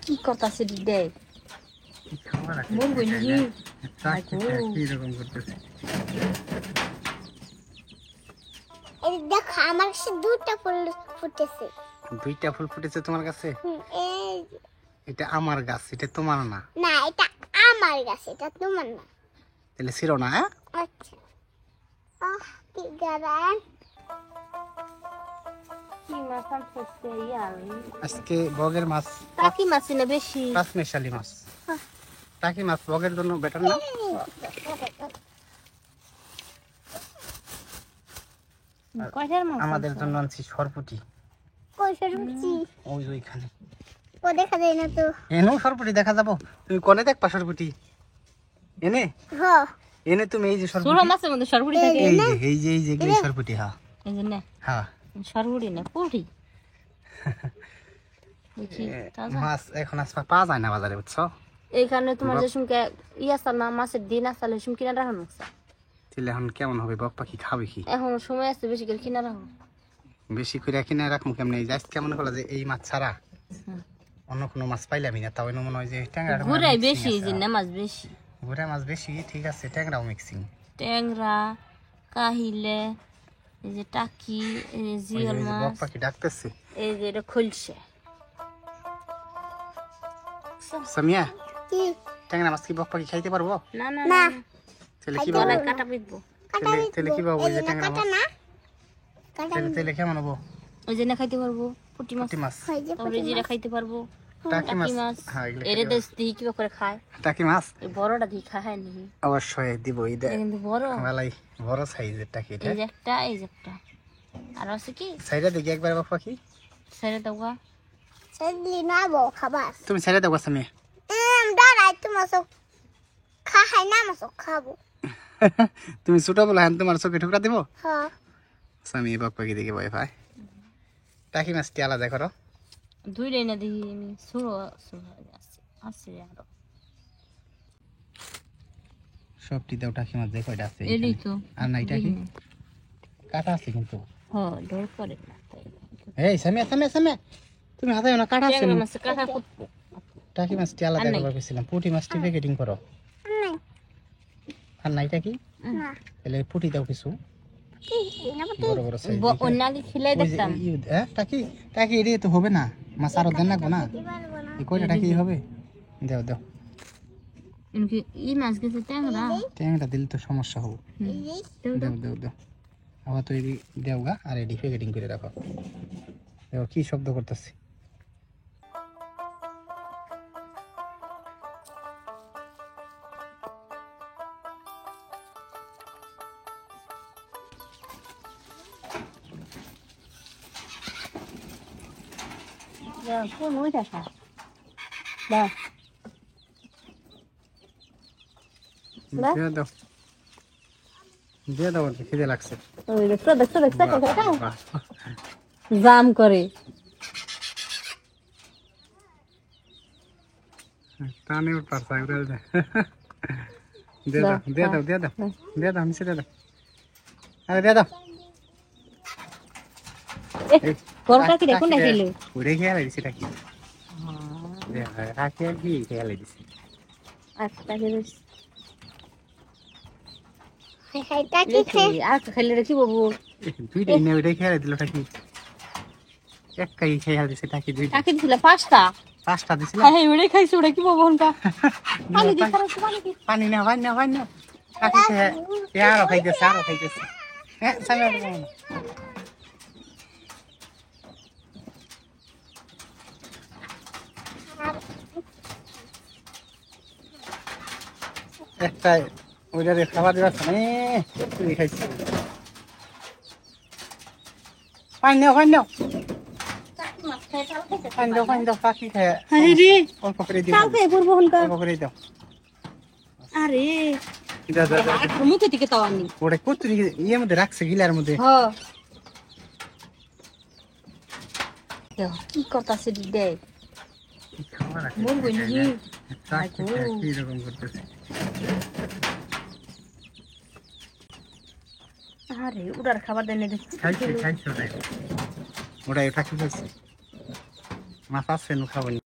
কি করতেছে দেখ বলবো দেখো আমার কাছে দুইটা ফুল ফুটেছে। দুইটা ফুল ফুটেছে তোমার কাছে? এটা আমার গাছ, এটা তোমার না। না, এটা আমার গাছ, এটা তোমার না। তাহলে ছিড়ো না। আচ্ছা, কি গারান আজকে বগের মাছ, টাকি মাছ না বেশি, পাঁচ মেশালি মাছ। টাকি মাছ বগের জন্য বেটার না? আমাদের জন্য আনছি সরপুটি। কই সরপুটি? ওই ওইখানে। ও দেখা যায় না তো। এনো সরপুটি দেখা যাবো? তুমি কোনে দেখবা সরপুটি? এনে? হ্যাঁ। এনে তুমি এই যে সরপুটি। ছোট মাছের মধ্যে সরপুটি থাকে। এই যে এই সরপুটি। হ্যাঁ। এই যে না। হ্যাঁ। সরপুটি না, পুঁটি। মাছ এখন আজ পাওয়া যায় না বাজারে, বুঝছো? এইখানে তোমার যে সুমকে আসল না, মাছের দিন আসলে সুম কিনা রাখো না। তাহলে এখন কেমন হবে? বক পাখি খাবে কি? এখন সময় আছে, বেশি করে কিনা রাখো। বেশি করে কিনে রাখবো কেমন? এই যাইস কেমন হলো যে এই মাছ ছাড়া অন্য কোনো মাছ পাইলামই না। তাও মনে হয় যে ট্যাংরা ঘুরাই বেশি, যে না মাছ বেশি, ঘুরা মাছ বেশি। ঠিক আছে, ট্যাংরাও মিক্সিং। ট্যাংরা, কাহিলে, এই যে টাকি, এই যে জিওল মাছ। বক পাখি ডাকতেছে। এই যে এটা খুলছে। সামিয়া, কি? ট্যাংরা মাছ কি বক পাখি খাইতে পারবো? না না না। না, তাহলে কি বলবো? কাটা পিটবো। তাহলে কি বলবো? যে ট্যাংরা মাছ না কাটা তাহলে কেমন হবো? ওই যে না খাইতে পারবো পুঁটি মাছ, পুঁটি মাছ, তারপরে জিরা খাইতে পারবো, টাকি মাছ। মাছ। হ্যাঁ, এগুলো এর দেশ দিয়ে কি করে খায়? টাকি মাছ এই বড়টা দিয়ে খায় নাকি? অবশ্যই দিব। এই এটা কিন্তু বড়। ভালাই বড় সাইজের টাকি এটা। এই যে একটা, এই যে একটা, আর আছে কি? সাইডে দেখি একবার বক পাখি। ছেড়ে দাও। সেদিন না বো খাবার। তুমি সাইডে দেখো সামিয়া। দাঁড়াই তোমার সব খাই না, আমার সব খাবো। তুমি ছোট বলে হ্যাঁ তোমার চোখে ঠুকরা দিব? হ্যাঁ। স্বামী বক পাখি দেখে ভয় পায়। টাকি মাছটি আলাদা করো। দুই রেনা দেখি আমি ছোড়ো আছে আছে আরো। সবটি দাও টাকি মাছ দেখো এটা আছে। এটাই তো। আর নাই টাকি কাটা আছে কিন্তু। হ্যাঁ, ডর করে না। এই সামিয়া সামিয়া সামিয়া, তুমি হাতে না কাটা আছে। ট্যাংরা মাছ কাটা কুটবো। টাকি মাছটি আলাদা করবার কইছিলাম। পুঁটি মাছটি প্যাকেটিং করো। নাই আর নাই টাকি? না। তাহলে পুঁটি দাও কিছু কি না বটি? বড় বড় সাইজ। অন্য আগে খেলাই দেখতাম। টাকি টাকি এড়িয়ে তো হবে না, মাছ আরো দেন লাগবো না। পারবো না। এই কয়টা টাকি হবে? দাও দাও। এমনকি এই মাছ গেছে ট্যাংরা। ট্যাংরা দিলে তো সমস্যা হবে। এই দাও দাও দাও। আবার তো এডি দেও গা, আর এডি প্যাকেটিং করে রাখো। দেখো কি শব্দ করতেছে। কোন ওইটা খা দাও। দিয়ে দাও দিয়ে দাও, খিদে লাগছে। ওই দেখো দেখো দেখো জাম করে। টানে উঠ পারছা উড়ে দে। দিয়ে দাও দিয়ে দাও দিয়ে দাও দিয়ে দাও, নিচে দিয়ে দাও। আরে দিয়ে দাও। করটা কি দেখুন না খেলে উড়ে খেয়াল দিছি টাকি। রাখি আর কি খেয়াল দিছি। আচ্ছা গেছ খাইটা কি খাই? আর খেলে রেখি বাবু। দুইটা ইনে উড়ে খেয়াল দিল টাকি। একটাই খেয়াল দিছে টাকি, দুইটা টাকি দিছিল পাঁচটা। পাঁচটা দিছিল। হ্যাঁ ওরে খাইছো ওরে কি বাবু হনকা। পানি দি খারাপ পানি দি। পানি না পানি না পানি না। টাকি খেয়ে আরো খাইতেছে আরো খাইতেছে। হ্যাঁ সামনে একটা ওইটারে খাবার দেওয়া মানে খাইছে। পানি নাও পানি নাও পানি দাও পাখি খায়। অল্প করে দিও, অল্প করে দাও। আরে দাও দাও দাও। মুখে থেকে তাও আনি। ওটা কত ইয়ের মধ্যে রাখছে, গিলার মধ্যে। হ্যাঁ কি করতাছে দেখ বলবো নি। কিরকম করতেছে। আরে উড়ার খাবার দেন খাইছে খাইছে ওটাই ওটাই খাইছে। মাছ আছে খাবো।